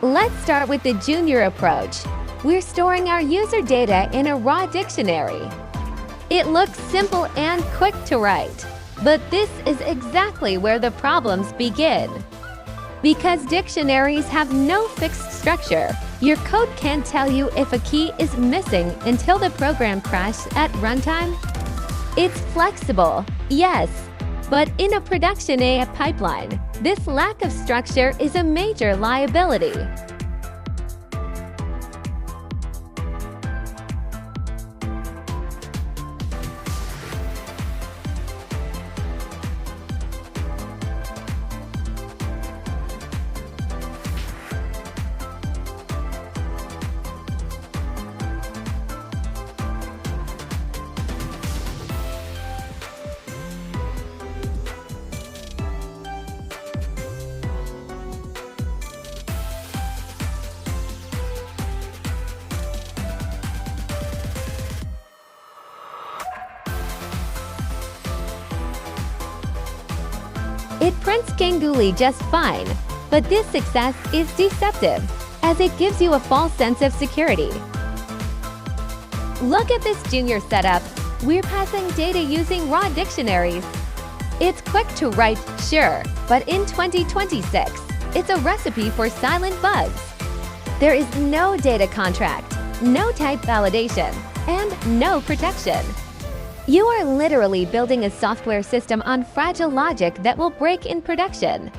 Let's start with the junior approach. We're storing our user data in a raw dictionary. It looks simple and quick to write, but this is exactly where the problems begin. Because dictionaries have no fixed structure, your code can't tell you if a key is missing until the program crashes at runtime. It's flexible, yes, but in a production AI pipeline, this lack of structure is a major liability. It prints Ganguly just fine, but this success is deceptive, as it gives you a false sense of security. Look at this junior setup. We're passing data using raw dictionaries. It's quick to write, sure, but in 2026, it's a recipe for silent bugs. There is no data contract, no type validation, and no protection. You are literally building a software system on fragile logic that will break in production.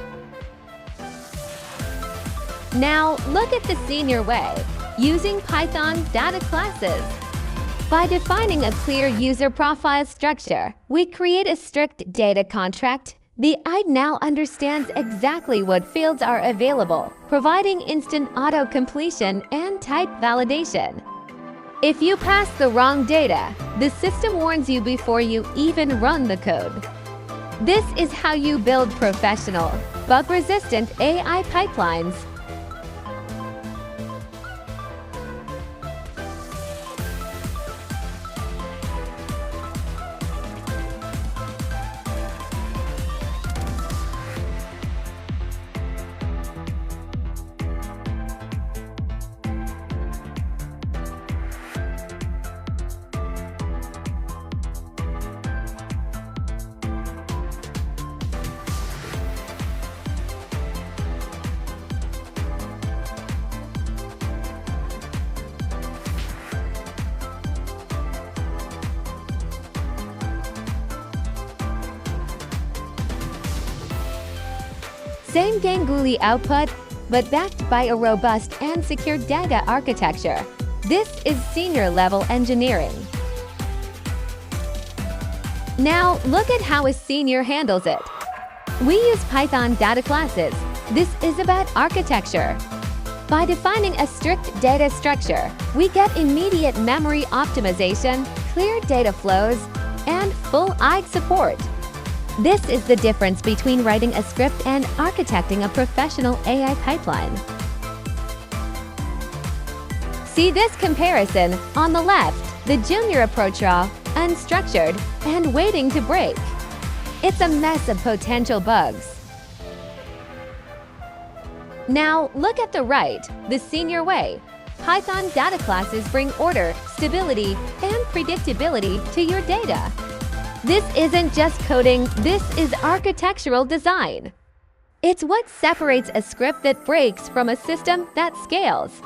Now, look at the senior way, using Python Dataclasses. By defining a clear user profile structure, we create a strict data contract. The AI now understands exactly what fields are available, providing instant auto-completion and type validation. If you pass the wrong data, the system warns you before you even run the code. This is how you build professional, bug-resistant AI pipelines. Same Ganguly output, but backed by a robust and secure data architecture. This is senior-level engineering. Now, look at how a senior handles it. We use Python Dataclasses. This is about architecture. By defining a strict data structure, we get immediate memory optimization, clear data flows, and full AI support. This is the difference between writing a script and architecting a professional AI pipeline. See this comparison on the left, the junior approach raw, unstructured, and waiting to break. It's a mess of potential bugs. Now look at the right, the senior way. Python Dataclasses bring order, stability, and predictability to your data. This isn't just coding, this is architectural design. It's what separates a script that breaks from a system that scales.